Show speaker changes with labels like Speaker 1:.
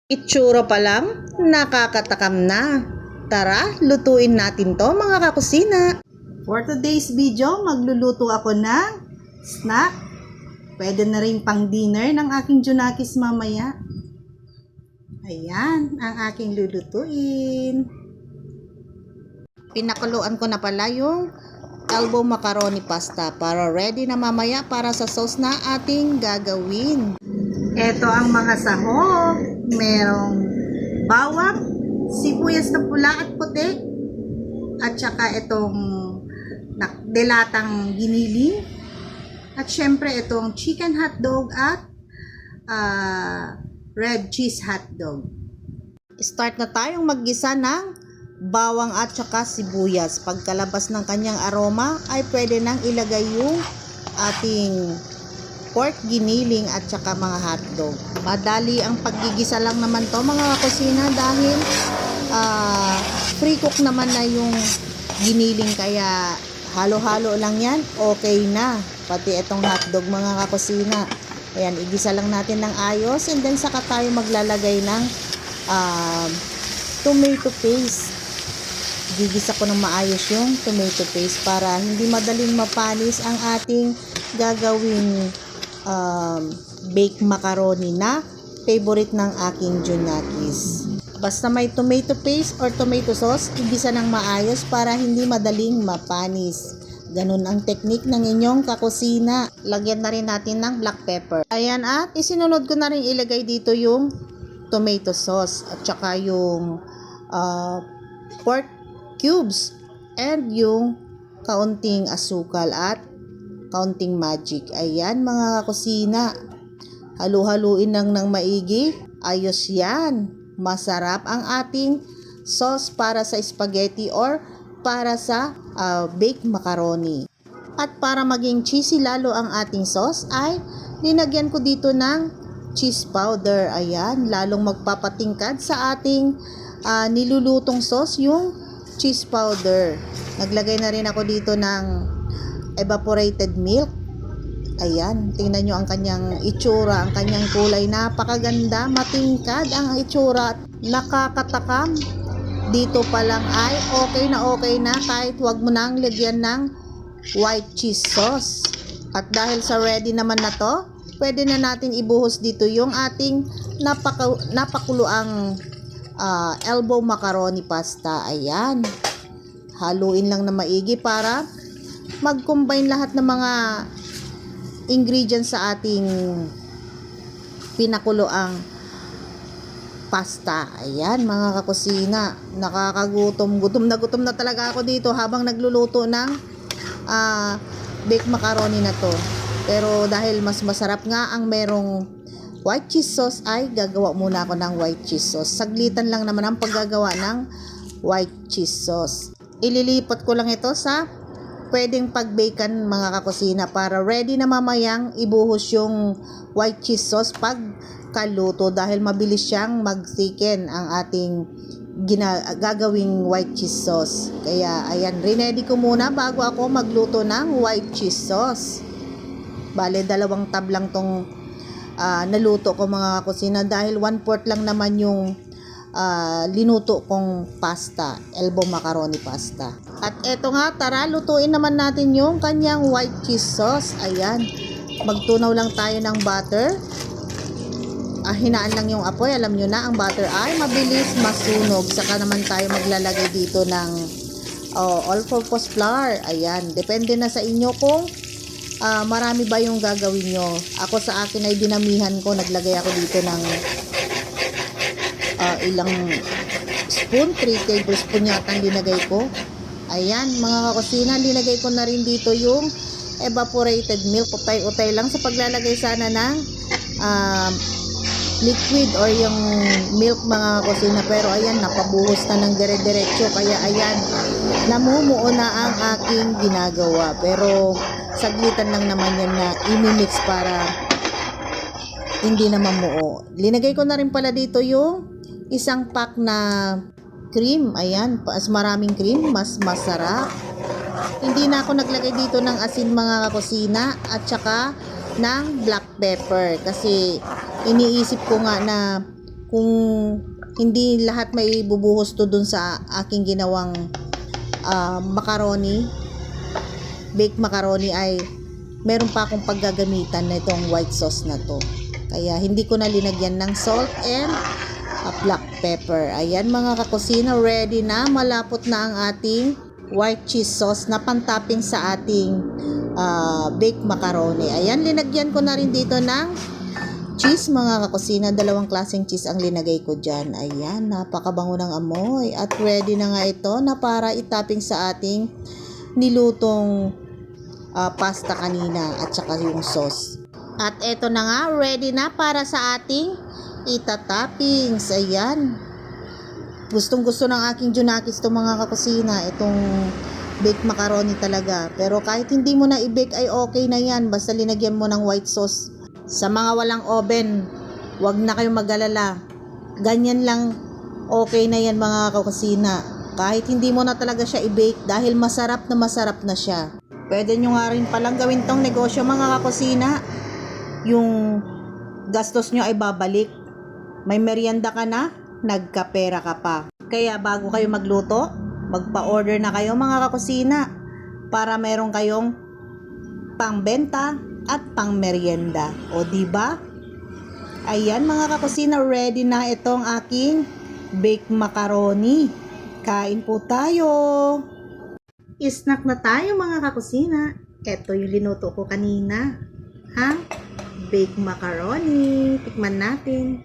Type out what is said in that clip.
Speaker 1: Itsura pa lang, nakakatakam na. Tara, lutuin natin to mga kakusina. For today's video, magluluto ako ng snack. Pwede na rin pang dinner ng aking Junakis mamaya. Ayan, ang aking lulutuin. Pinakuluan ko na pala yung elbow macaroni pasta para ready na mamaya para sa sauce na ating gagawin. Ito ang mga sahog. Merong bawang, sibuyas na pula at puti, at saka itong delatang giniling, at syempre itong chicken hotdog at red cheese hotdog. Start na tayong maggisa ng bawang at saka sibuyas. Pagkalabas ng kanyang aroma ay pwede nang ilagay yung ating pork giniling at saka mga hotdog. Madali ang paggigisa lang naman to mga kakusina dahil free cook naman na yung giniling, kaya halo-halo lang yan, okay na. Pati itong hotdog mga kakusina. Ayan, igisa lang natin ng ayos and then saka tayo maglalagay ng tomato paste. Gigisa ko ng maayos yung tomato paste para hindi madaling mapanis ang ating gagawing baked macaroni na favorite ng aking Junakis. Basta may tomato paste or tomato sauce, igisa ng maayos para hindi madaling mapanis. Ganun ang technique ng inyong kakusina. Lagyan na rin natin ng black pepper. Ayan, at isinunod ko na rin ilagay dito yung tomato sauce at saka yung pork cubes and yung kaunting asukal at kaunting magic. Ayan mga kakusina, halu-haluin lang ng maigi. Ayos yan, masarap ang ating sauce para sa spaghetti or para sa baked macaroni. At para maging cheesy lalo ang ating sauce ay linagyan ko dito ng cheese powder. Ayan, lalong magpapatingkad sa ating nilulutong sauce yung cheese powder. Naglagay na rin ako dito ng evaporated milk. Ayan, tingnan nyo ang kanyang itsura, ang kanyang kulay, napakaganda, matingkad ang itsura, nakakatakam. Dito pa lang ay okay na kahit wag mo nang lagyan ng white cheese sauce. At dahil sa ready naman na to, pwede na natin ibuhos dito yung ating napakuluang elbow macaroni pasta. Ayan, haluin lang na maigi para mag-combine lahat ng mga ingredients sa ating pinakuloang pasta. Ayan mga kakusina, nakakagutom. Gutom na talaga ako dito habang nagluluto ng baked macaroni na to. Pero dahil mas masarap nga ang merong white cheese sauce, ay gagawa muna ako ng white cheese sauce. Saglitan lang naman ang paggagawa ng white cheese sauce. Ililipat ko lang ito sa pwedeng pag-bakean mga kakusina para ready na mamayang ibuhos yung white cheese sauce pag kaluto, dahil mabilis siyang mag-thicken ang ating gagawing white cheese sauce. Kaya ayan, ready ko muna bago ako magluto ng white cheese sauce. Bale, 2 tab lang tong naluto ko mga kakusina dahil 1/4 lang naman yung linuto kong pasta, elbow macaroni pasta. At eto nga, tara lutuin naman natin yung kanyang white cheese sauce. Ayan, magtunaw lang tayo ng butter. Hinaan lang yung apoy. Alam nyo na, ang butter ay mabilis masunog. Saka naman tayo maglalagay dito ng all-purpose flour. Ayan, depende na sa inyo kung marami ba yung gagawin nyo. Ako sa akin ay dinamihan ko. Naglagay ako dito ng ilang spoon, 3 tablespoon yata ang linagay ko. Ayan mga kakusina, linagay ko na rin dito yung evaporated milk. Utay-utay lang sa paglalagay sana ng liquid or yung milk mga kakusina. Pero ayan, napabuhos na ng dire-diretso. Kaya ayan, namumuo na ang aking ginagawa. Pero saglitan lang naman yan na imimix para hindi na mamuo. Linagay ko na rin pala dito yung isang pack na cream. Ayan, mas maraming cream, mas masarap. Hindi na ako naglagay dito ng asin mga kakusina at saka ng black pepper kasi iniisip ko nga na kung hindi lahat may bubuhos to dun sa aking ginawang macaroni, baked macaroni, ay meron pa akong paggagamitan na itong white sauce na to. Kaya hindi ko na linagyan ng salt and black pepper. Ayan mga kakusina, ready na. Malapot na ang ating white cheese sauce na pantopping sa ating baked macaroni. Ayan, linagyan ko na rin dito ng cheese mga kakusina. 2 klaseng cheese ang linagay ko dyan. Ayan, napakabango ng amoy. At ready na nga ito na para itopping sa ating nilutong pasta kanina at saka yung sauce. At eto na nga, ready na para sa ating itatoppings. Ayan. Gustong gusto ng aking Junakis to mga kakusina, itong baked macaroni talaga. Pero kahit hindi mo na i-bake ay okay na yan, basta linagyan mo ng white sauce. Sa mga walang oven, wag na kayong mag-alala. Ganyan lang, okay na yan mga kakusina. Kahit hindi mo na talaga siya i-bake dahil masarap na siya. Pwede nyo nga rin palang gawin tong negosyo mga kakusina. Yung gastos nyo ay babalik. May merienda ka na, nagkapera ka pa. Kaya bago kayo magluto, magpa-order na kayo mga kakusina para meron kayong pangbenta at pangmerienda. O diba? Ayan mga kakusina, ready na itong aking baked macaroni. Kain po tayo. Snack na tayo mga kakusina. Ito yung linuto ko kanina. Baked macaroni. Tikman natin.